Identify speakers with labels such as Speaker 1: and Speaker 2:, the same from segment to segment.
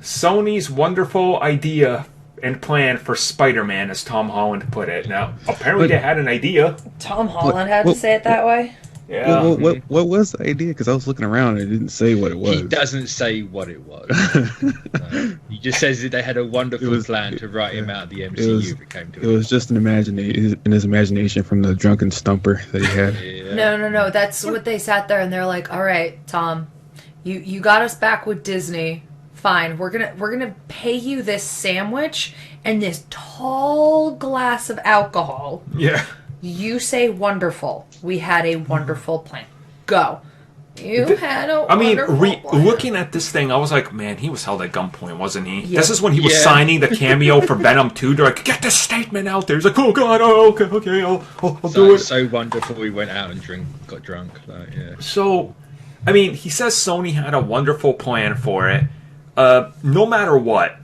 Speaker 1: Sony's wonderful idea and plan for Spider-Man, as Tom Holland put it. Now, apparently they had an idea.
Speaker 2: Tom Holland had to say it that way?
Speaker 1: Yeah.
Speaker 3: What was the idea? Because I was looking around and it didn't say what it was.
Speaker 4: He doesn't say what it was. No. He just says that they had a wonderful plan to write him out of the MCU if it came to it.
Speaker 3: It was just in his imagination from the drunken stumper that he had.
Speaker 2: Yeah. No. That's what they sat there and they're like, all right, Tom, you got us back with Disney. Fine, we're gonna pay you this sandwich and this tall glass of alcohol.
Speaker 1: Yeah.
Speaker 2: You say wonderful. We had a wonderful plan. Go. Had a wonderful plan.
Speaker 1: Looking at this thing, I was like, man, he was held at gunpoint, wasn't he?
Speaker 2: Yeah.
Speaker 1: This is when he was signing the cameo for Venom 2. They're like, get this statement out there. He's like, oh, God, okay, I'll do it.
Speaker 4: So wonderful, we went out and got drunk.
Speaker 1: So, I mean, he says Sony had a wonderful plan for it. No matter what,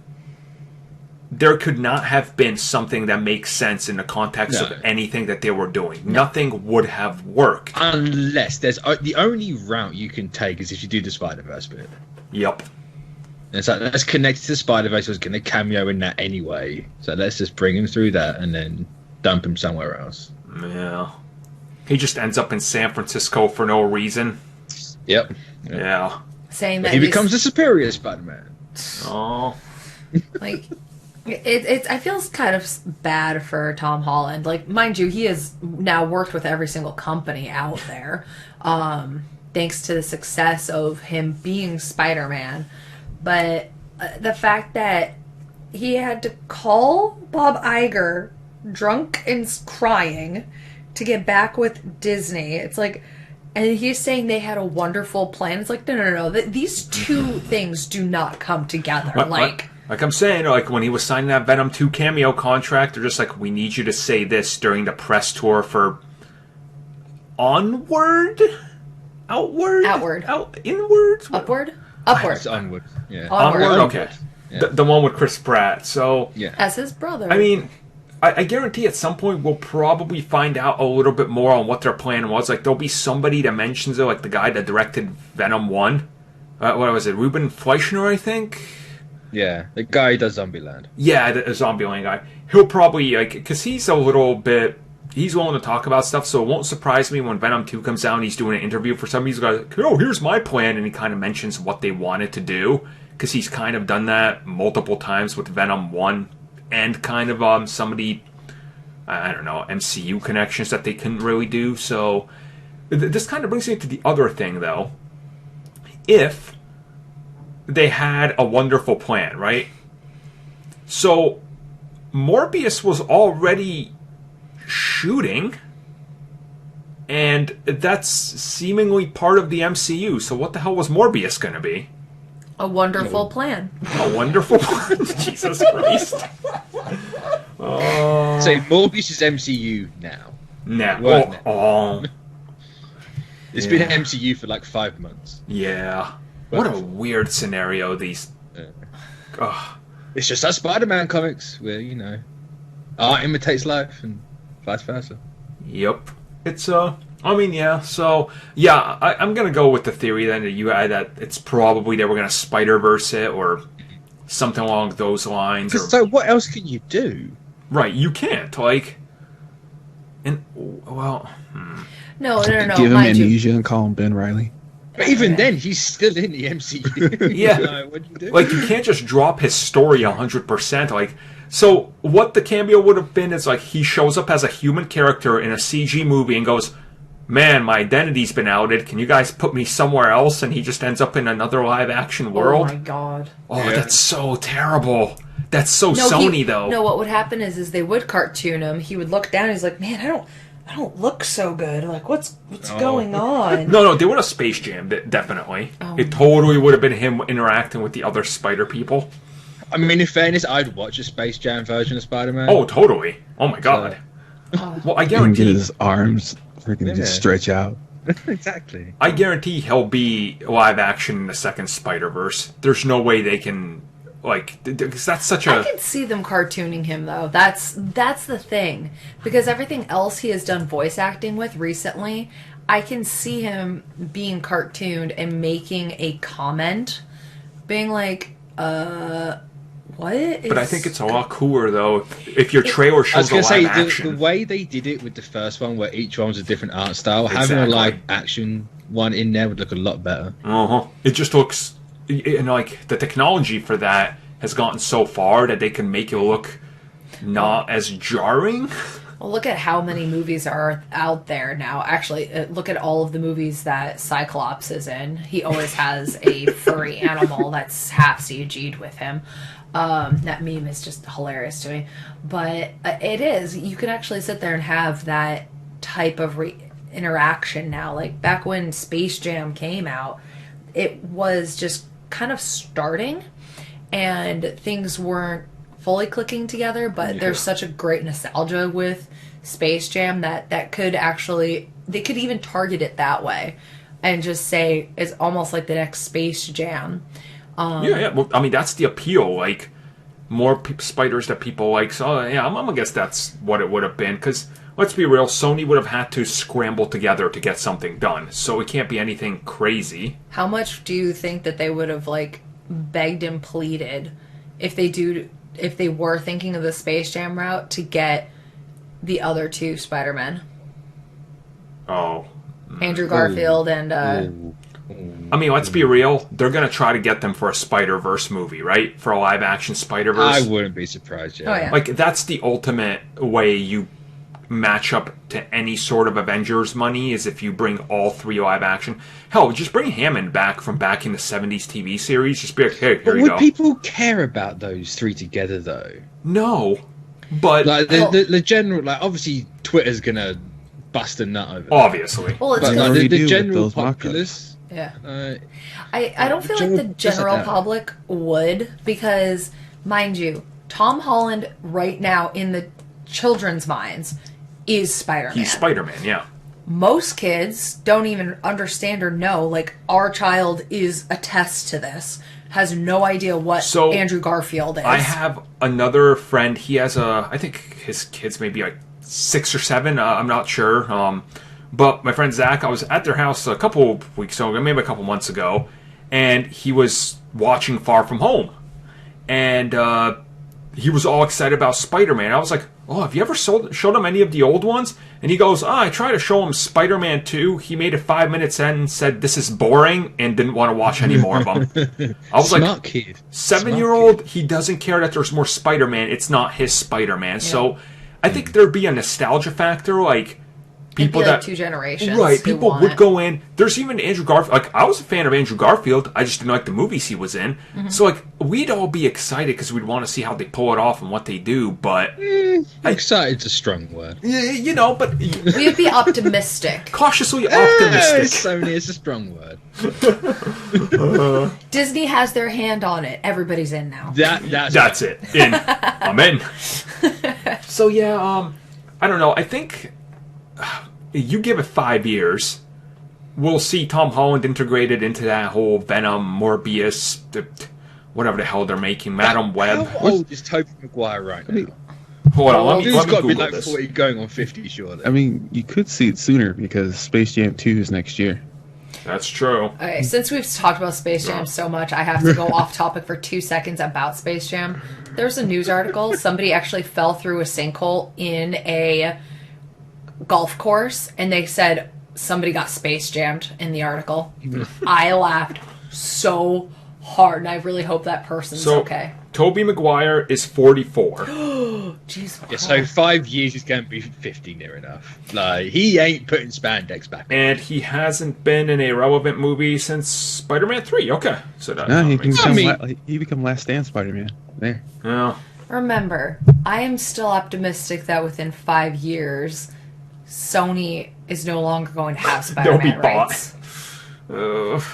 Speaker 1: there could not have been something that makes sense in the context of anything that they were doing. No. Nothing would have worked.
Speaker 4: Unless there's... the only route you can take is if you do the Spider-Verse bit.
Speaker 1: Yep.
Speaker 4: It's like, let's connect to the Spider-Verse. I was going to cameo in that anyway. So let's just bring him through that and then dump him somewhere else.
Speaker 1: Yeah. He just ends up in San Francisco for no reason.
Speaker 4: Yep.
Speaker 1: Yeah.
Speaker 2: Saying that
Speaker 4: he becomes the superior Spider-Man.
Speaker 1: Oh.
Speaker 2: Like... I feel kind of bad for Tom Holland. Like, mind you, he has now worked with every single company out there, thanks to the success of him being Spider-Man. But the fact that he had to call Bob Iger drunk and crying to get back with Disney, it's like, and he's saying they had a wonderful plan. It's like, no. These two things do not come together.
Speaker 1: Like I'm saying, like when he was signing that Venom 2 cameo contract, they're just like, we need you to say this during the press tour for Onward? Outward? Inwards?
Speaker 2: Upward?
Speaker 4: It's Onward. Yeah.
Speaker 1: Onward, okay. Yeah. The one with Chris Pratt. So,
Speaker 4: yeah.
Speaker 2: As his brother.
Speaker 1: I mean, I guarantee at some point we'll probably find out a little bit more on what their plan was. Like, there'll be somebody that mentions it, like the guy that directed Venom 1. What was it? Ruben Fleischer, I think?
Speaker 4: Yeah, the guy who does Zombieland.
Speaker 1: Yeah, the Zombieland guy. He'll probably, like, because he's a little bit, he's willing to talk about stuff, so it won't surprise me when Venom 2 comes out and he's doing an interview for somebody. He's like, oh, here's my plan, and he kind of mentions what they wanted to do, because he's kind of done that multiple times with Venom 1, and kind of some of the, I don't know, MCU connections that they couldn't really do. So this kind of brings me to the other thing, though. If they had a wonderful plan, right? So Morbius was already shooting, and that's seemingly part of the MCU. So what the hell was Morbius going to be?
Speaker 2: A wonderful plan.
Speaker 1: A wonderful plan? Jesus Christ.
Speaker 4: So Morbius is MCU now. It's been MCU for like 5 months.
Speaker 1: Yeah. What a weird scenario these...
Speaker 4: It's just that Spider-Man comics where, you know, art imitates life and vice versa.
Speaker 1: Yep. It's, I mean, yeah. So, yeah, I'm going to go with the theory then that you had that it's probably they were going to Spider-Verse it or something along those lines.
Speaker 4: So what else can you do?
Speaker 1: Right, you can't. Like, and, well...
Speaker 2: No.
Speaker 3: Give him amnesia and call him Ben Reilly.
Speaker 4: But even then, he's still in the MCU.
Speaker 1: Yeah.
Speaker 4: What'd you do?
Speaker 1: Like, you can't just drop his story 100%. Like, so what the cameo would have been is, like, he shows up as a human character in a CG movie and goes, man, my identity's been outed. Can you guys put me somewhere else? And he just ends up in another live-action world.
Speaker 2: Oh, my God.
Speaker 1: Oh, yeah. That's so terrible. That's so Sony, though.
Speaker 2: No, what would happen is they would cartoon him. He would look down and he's like, man, I don't look so good. Like, what's going on?
Speaker 1: No, they would have Space Jammed it, definitely. Oh. It totally would have been him interacting with the other Spider people.
Speaker 4: I mean, in fairness, I'd watch a Space Jam version of Spider-Man.
Speaker 1: Oh, totally. Oh, my God. Well, I guarantee...
Speaker 3: Get his arms freaking just stretch out.
Speaker 4: Exactly.
Speaker 1: I guarantee he'll be live action in the second Spider-Verse. There's no way they can... Like, because that's such a...
Speaker 2: I can see them cartooning him, though. That's the thing. Because everything else he has done voice acting with recently, I can see him being cartooned and making a comment, being like, What?
Speaker 1: But I think it's a lot cooler though if your trailer
Speaker 4: I was
Speaker 1: shows a
Speaker 4: going
Speaker 1: live
Speaker 4: to say,
Speaker 1: action.
Speaker 4: the way they did it with the first one, where each one was a different art style, having
Speaker 1: Exactly.
Speaker 4: a live action one in there would look a lot better.
Speaker 1: It just looks, and like the technology for that has gotten so far that they can make it look not as jarring.
Speaker 2: Well, look at how many movies are out there now. Actually, look at all of the movies that Cyclops is in. He always has a furry animal that's half CG'd with him. That meme is just hilarious to me. But it is. You can actually sit there and have that type of interaction now. Like back when Space Jam came out, it was just kind of starting and things weren't fully clicking together, but there's such a great nostalgia with Space Jam that could actually, they could even target it that way and just say it's almost like the next Space Jam.
Speaker 1: Yeah. Well, I mean, that's the appeal. Like, more spiders that people like. So, yeah, I'm gonna guess that's what it would have been. Because, let's be real, Sony would have had to scramble together to get something done. So it can't be anything crazy.
Speaker 2: How much do you think that they would have, like, begged and pleaded if they were thinking of the Space Jam route to get the other two Spider-Men?
Speaker 1: Oh.
Speaker 2: Andrew Garfield and...
Speaker 1: I mean, let's be real. They're going to try to get them for a Spider-Verse movie, right? For a live-action Spider-Verse.
Speaker 4: I wouldn't be surprised, yeah.
Speaker 2: Oh, yeah.
Speaker 1: Like, that's the ultimate way you match up to any sort of Avengers money, is if you bring all three live-action. Hell, just bring Hammond back from back in the 70s TV series. Just be like, hey, here you go.
Speaker 4: Would people care about those three together, though?
Speaker 1: No. But...
Speaker 4: Like, the general... Like, obviously, Twitter's going to bust a nut over that.
Speaker 1: Obviously.
Speaker 2: Well, it's
Speaker 4: But
Speaker 2: because...
Speaker 4: like, the
Speaker 3: do with
Speaker 4: general
Speaker 3: those
Speaker 4: populace...
Speaker 2: Yeah. I don't feel like the
Speaker 4: just like
Speaker 2: general
Speaker 4: that.
Speaker 2: public would, because, mind you, Tom Holland right now in the children's minds is Spider-Man.
Speaker 1: He's Spider-Man, yeah.
Speaker 2: Most kids don't even understand or know, like, our child is a test to this, has no idea what Andrew Garfield is.
Speaker 1: I have another friend, he has I think his kids may be like 6 or 7, I'm not sure. But my friend Zach, I was at their house a couple of weeks ago, maybe a couple months ago, and he was watching Far From Home. And he was all excited about Spider-Man. I was like, oh, have you ever showed him any of the old ones? And he goes, I tried to show him Spider-Man 2. He made it 5 minutes in and said, this is boring, and didn't want to watch any more of them. I was
Speaker 4: Smart kid.
Speaker 1: 7-year-old, he doesn't care that there's more Spider-Man. It's not his Spider-Man. Yeah. So I think there'd be a nostalgia factor, like... people
Speaker 2: like
Speaker 1: that
Speaker 2: 2 generations,
Speaker 1: right? People would go in. There's even Andrew Garfield. Like, I was a fan of Andrew Garfield. I just didn't like the movies he was in.
Speaker 2: Mm-hmm.
Speaker 1: So like, we'd all be excited because we'd want to see how they pull it off and what they do. But
Speaker 4: Excited's a strong word.
Speaker 1: you know, but
Speaker 2: we'd be optimistic.
Speaker 1: Cautiously optimistic.
Speaker 4: Sony is a strong word.
Speaker 2: Disney has their hand on it. Everybody's in now.
Speaker 1: That's it. In. I'm in. So yeah, I don't know. I think. You give it 5 years, we'll see Tom Holland integrated into that whole Venom, Morbius, whatever the hell they're making, Madam Web.
Speaker 4: How old is Tobey Maguire right now?
Speaker 1: Hold on, let me
Speaker 4: Dude's got to be
Speaker 1: Google
Speaker 4: like
Speaker 1: this.
Speaker 4: 40 going on 50, surely.
Speaker 3: I mean, you could see it sooner because Space Jam 2 is next year.
Speaker 1: That's true.
Speaker 2: Okay, since we've talked about Space Jam so much, I have to go off topic for 2 seconds about Space Jam. There's a news article. Somebody actually fell through a sinkhole in a golf course, and they said somebody got space jammed in the article. I laughed so hard, and I really hope that person's okay.
Speaker 1: Tobey Maguire is 44.
Speaker 2: Jeez.
Speaker 4: Yeah, so 5 years he's going to be 50 near enough. Like, he ain't putting spandex back.
Speaker 1: And he hasn't been in a relevant movie since Spider-Man 3. Okay. So that
Speaker 3: No, he
Speaker 1: makes
Speaker 3: can
Speaker 1: sense.
Speaker 3: become, he become Last Stand Spider-Man. There.
Speaker 1: Yeah.
Speaker 2: Remember, I am still optimistic that within 5 years, Sony is no longer going to have
Speaker 1: They'll be
Speaker 2: Spider-Man
Speaker 1: bought.
Speaker 2: rights.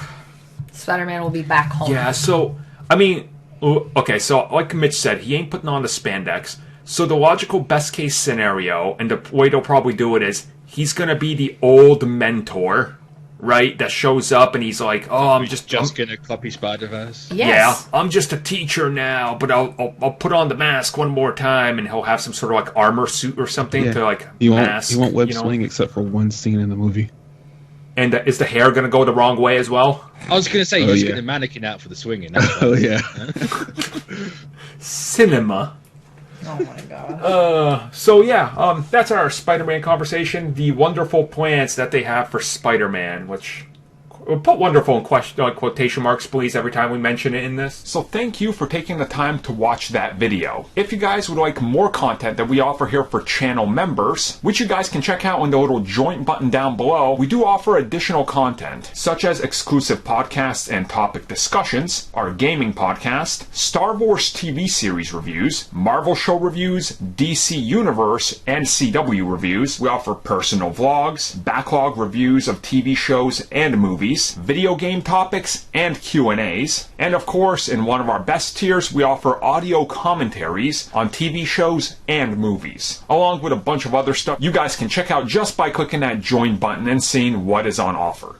Speaker 2: Spider-Man will be back home.
Speaker 1: Yeah, so, I mean, okay, so like Mitch said, he ain't putting on the spandex. So the logical best case scenario, and the way they'll probably do it is, he's going to be the old mentor, right, that shows up and he's like, oh, I'm just
Speaker 4: going to copy Spider-Verse.
Speaker 2: Yes.
Speaker 1: Yeah, I'm just a teacher now, but I'll put on the mask one more time, and he'll have some sort of like armor suit or something to like
Speaker 3: He
Speaker 1: mask.
Speaker 3: won't web
Speaker 1: you know?
Speaker 3: swing except for one scene in the movie.
Speaker 1: And is the hair going to go the wrong way as well?
Speaker 4: I was going to say, just get the mannequin out for the swinging.
Speaker 3: Oh, yeah.
Speaker 1: Cinema.
Speaker 2: Oh my god.
Speaker 1: So yeah, that's our Spider-Man conversation. The wonderful plans that they have for Spider-Man, which we'll put wonderful in quotation marks, please, every time we mention it in this. So thank you for taking the time to watch that video. If you guys would like more content that we offer here for channel members, which you guys can check out in the little join button down below, we do offer additional content, such as exclusive podcasts and topic discussions, our gaming podcast, Star Wars TV series reviews, Marvel show reviews, DC Universe, and CW reviews. We offer personal vlogs, backlog reviews of TV shows and movies, video game topics, and Q&As. And of course, in one of our best tiers, we offer audio commentaries on TV shows and movies, along with a bunch of other stuff you guys can check out just by clicking that join button and seeing what is on offer.